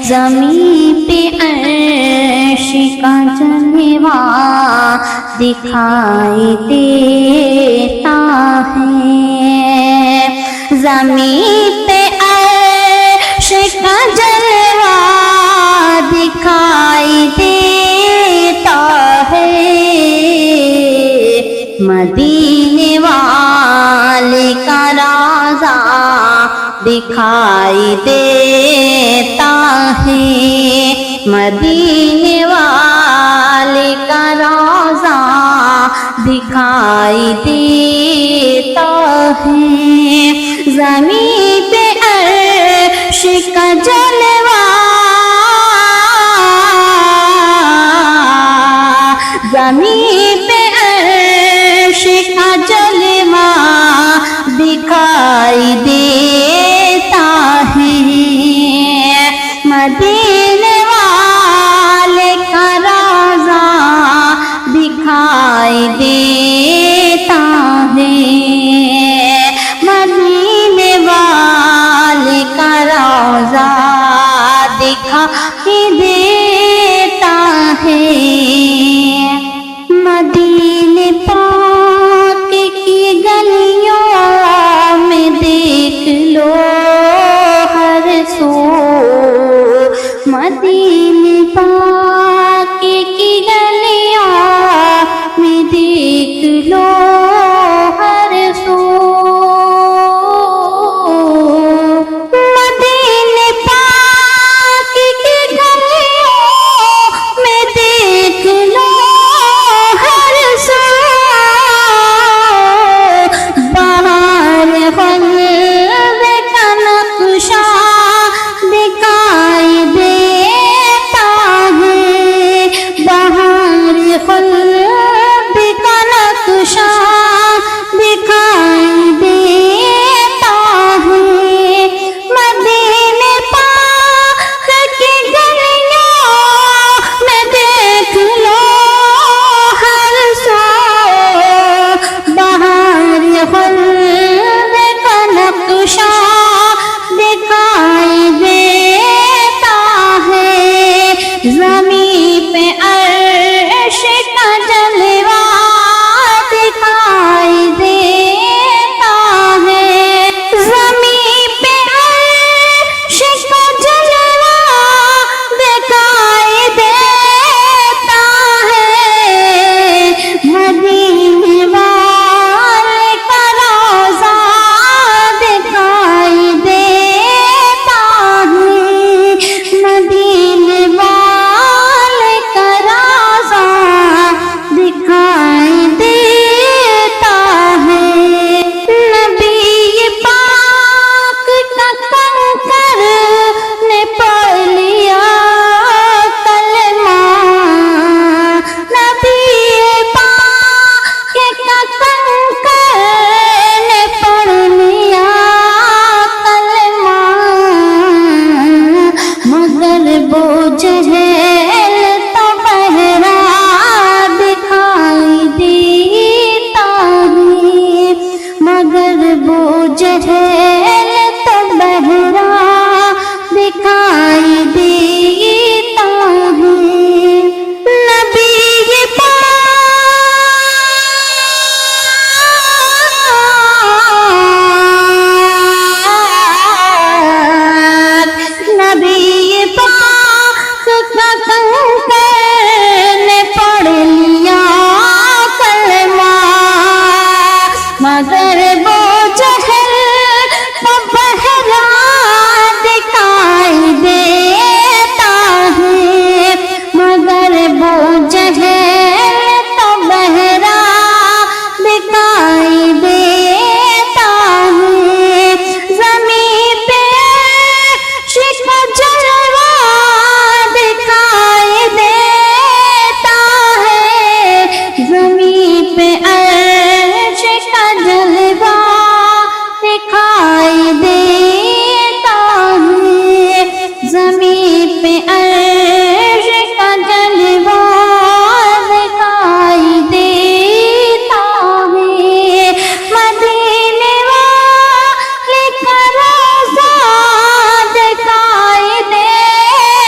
زمین پہ عرش کا جلوہ دکھائی دیتا ہے، زمین پہ عرش کا جلوہ دکھائی دیتا ہے، مدینے والے کا روضہ دکھائی دیتا ہے، مدینے والے کا روضہ دکھائی دیتا ہے، زمین پہ عرش کا جلوہ، زمین پہ عرش کا جلوہ دکھائی دیتا ہے، مدینے والے کا روضہ دکھائی دیتا ہے، مدینے والے کا روضہ دکھائی دیتا ہے، مدینے پاک کی گلیوں میں دیکھ لو ہر سو، مدینے پاک کی گلیوں میں دیکھ لو ہر سو، مدینے پاک کی گلیوں میں دیکھ لو ہر سو، باہر خلد کا نقشہ دکھائی دیتا ہے، باہر خلد کا نقشہ دکھائی دیتا ہے، مدینے پاک کی گلیوں میں دیکھ لو ہر سو، باہر خلد کا نقشہ دکھائی دیتا ہے، زمین پہ عرش کا جلوہ دکھائی دیتا ہے، زمین پہ عرش کا جلوہ دکھائی دیتا ہے، مدینے والے کا روضہ دکھائی دیتا ہے، مدینے والے کا روضہ دکھائی دیتا ہے، نبی پاک کا کنکر نے پڑھ لیا کلمہ، نبی پاک کا کنکر نے پڑھ لیا کلمہ، مگر وہ جہل تو بہرا دکھائی دیتا ہے، مگر وہ جہل تو بہرا دکھائی دیتا ہے، نبی پاک، نبی پاک کا کنکر نے پڑھ لیا کلمہ، مگر وہ جہل تو بہرا دکھائی دیتا ہے، مگر وہ جہل تو بہرا دکھائی دیتا ہے، زمین پہ عرش کا جلوہ دکھائی دیتا ہے، زمین پہ عرش کا جلوہ دکھائی دیتا ہے، زمین پہ عرش کا جلوہ دکھائی دیتا ہے، مدینے والے کا روضہ دکھائی دیتا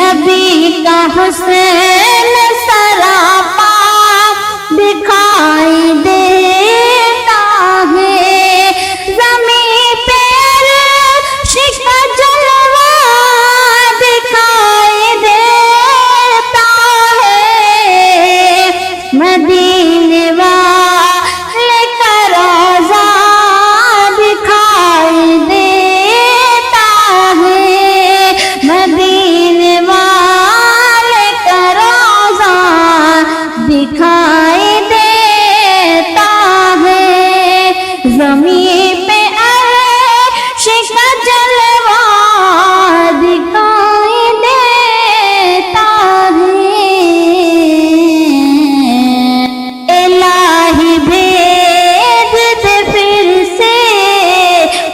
نبی کا حسن سراپا دکھائی دیتا ہے، زمین پہ عرش کا جلوہ دکھائی دیتا ہے، مدینے والے کا روضہ دکھائی دیتا ہے، مدینے والے کا روضہ دکھائی دیتا ہے، زمین پہ عرش کا جلوہ دکھائی دیتا ہے۔ الہی بھیج دے پھر سے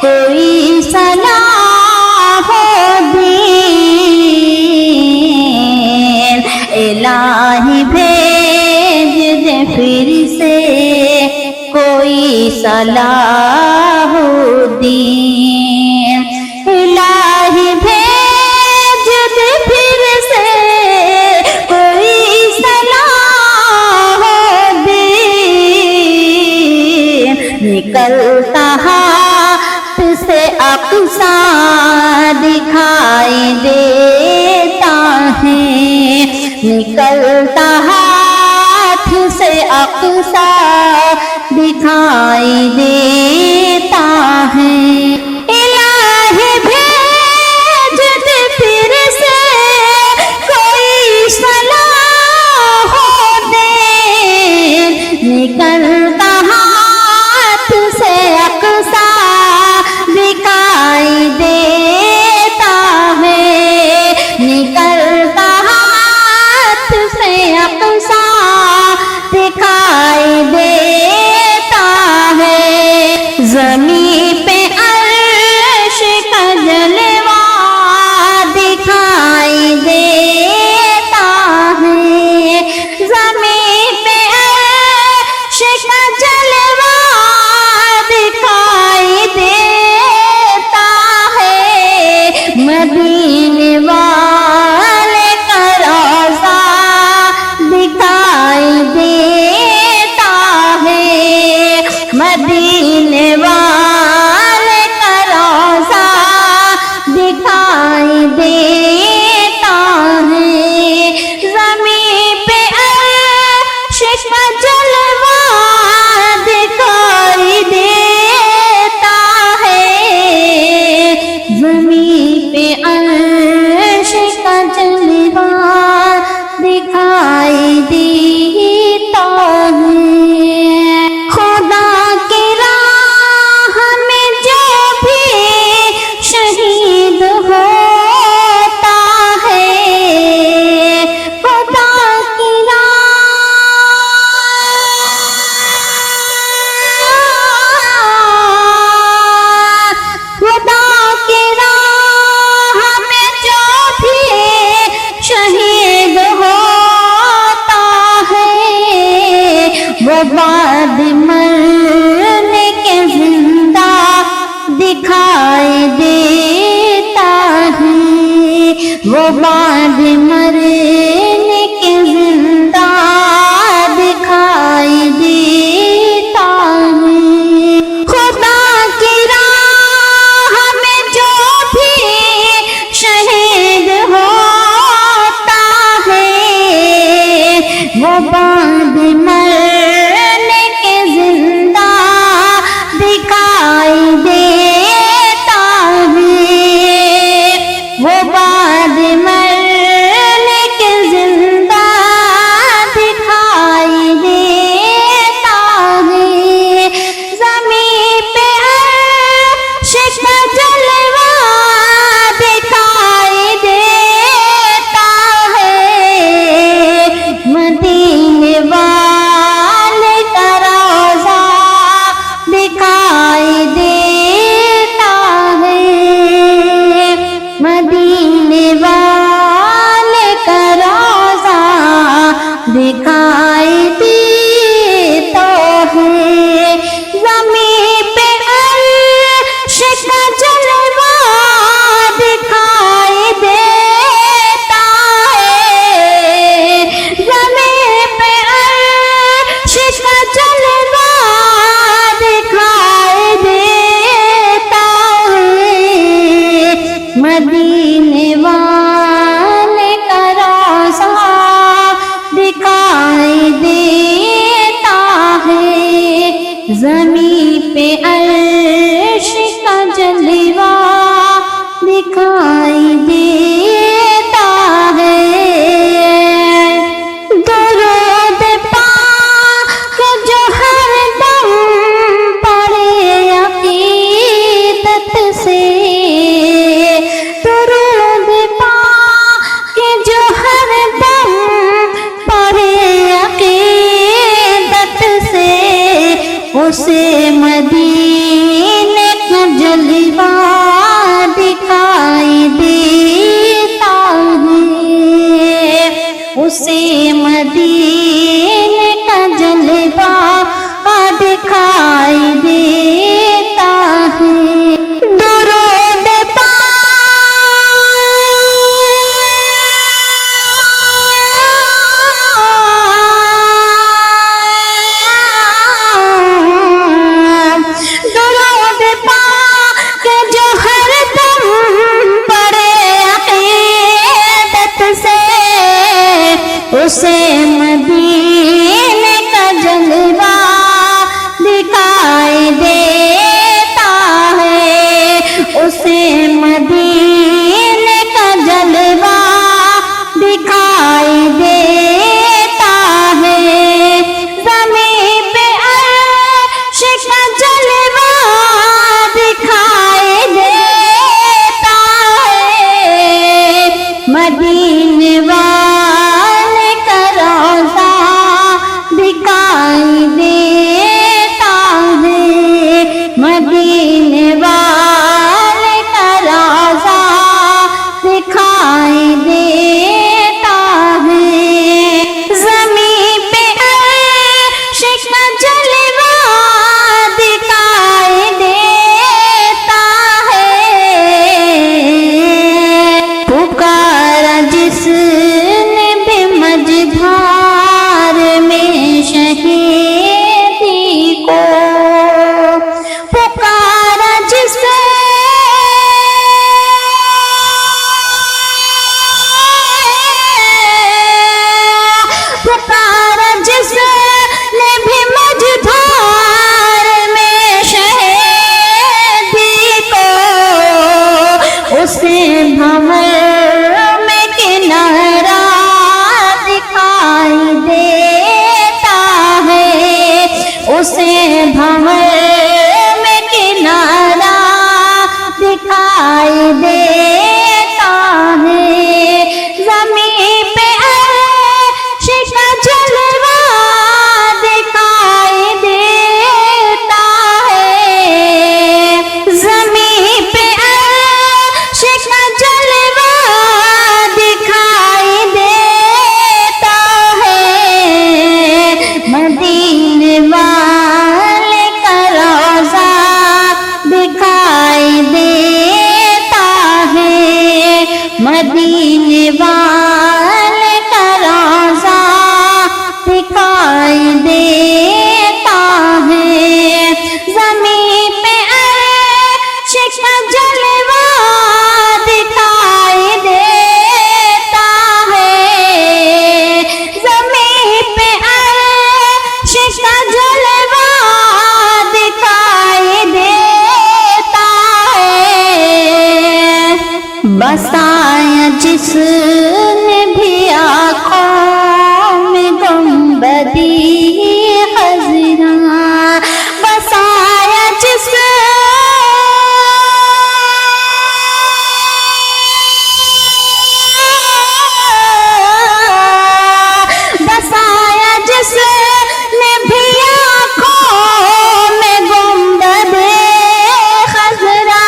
کوئی صلاح الدین، الہی بھیج دے پھر سے کوئی صلاح الدین، الہی بھیج دے پھر سے کوئی صلاح الدین، نکلتا ہاتھ سے اقصی دکھائی دیتا ہے، نکلتا ہاتھ سے اقصی دکھائی دیتا ہے، الہی بھیج دے پھر سے کوئی صلاح الدین، نکلتا ہاتھ سے اقصی دکھائی دیتا ہے، نکلتا ہاتھ سے اقصی دکھائی دیتا ہے، زمین پہ عرش کا جلوہ دکھائی دیتا ہے، زمین پہ عرش کا جلوہ دکھائی دیتا ہے، مدینے والے کا روضہ دکھائی دیتا ہے، مدینے والے کا روضہ دکھائی دیتا ہے، زمین پہ عرش کا جلوہ دکھائی دیتا ہے، زمین پہ عرش کا جلوہ دکھائی دیتا ہے، خدا کی راہ میں جو بھی شہید ہوتا ہے، خدا کی خدا کی راہ میں جو بھی شہید ہوتا ہے، وہ بعد مرنے کے زندہ دکھائی دیتا ہے، وہ بعد مرنے کے زندہ دکھائی دیتا ہے، خدا کی راہ میں جو بھی شہید ہوتا ہے، وہ بعد مرنے کے زندہ دکھائی دیتا ہے، وہ بعد مرنے کے مدینے والے کا روضہ دکھائی دیتا ہے، زمین پہ عرش کا جلوہ دکھائی دیتا ہے، زمین پہ عرش کا جلوہ دکھائی دیتا ہے، بسایا جس نے بھی آنکھوں میں گنبدی خضرا، بسایا جس بسایا جس نے بھی آنکھوں میں گنبد خضرا،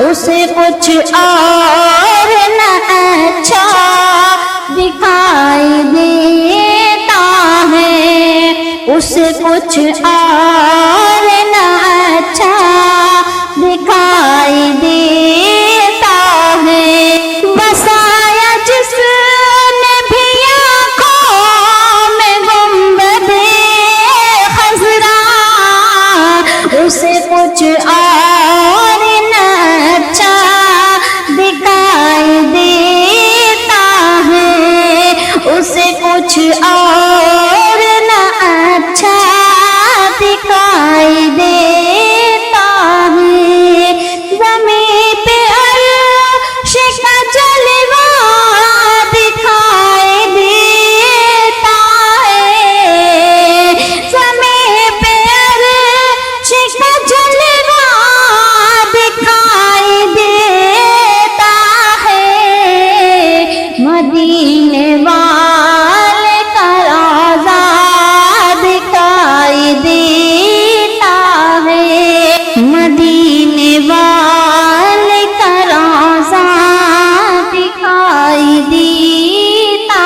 اسے کچھ اور نہ اچھا دکھائی دیتا ہے، اسے کچھ اور نہ اچھا دکھائی دیتا ہے، بسایا جس نے بھی آنکھوں میں گنبد خضرا، اسے کچھ اور نہ اچھا دکھائی دیتا ہے، اسے کچھ اور نہ اچھا دکھائی دیتا ہے، زمین پہ عرش کا جلوہ دکھائی دیتا ہے، زمین پہ عرش کا جلوہ دکھائی دیتا ہے، مدینے والے کا روضہ دکھائی دیتا ہے، مدینے والے کا روضہ دکھائی دیتا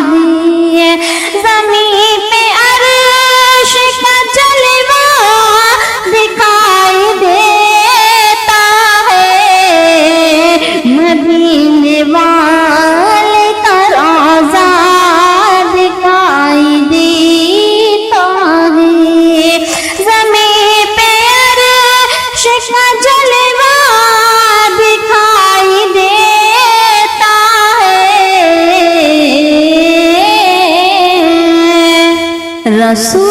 ہے، زمین پہ عرش کا جلوہ دکھائی دیتا ہے، مدینے والے کا روضہ دکھائی دیتا ہے، زمین پہ عرش کا جلوہ دکھائی دیتا ہے، رسول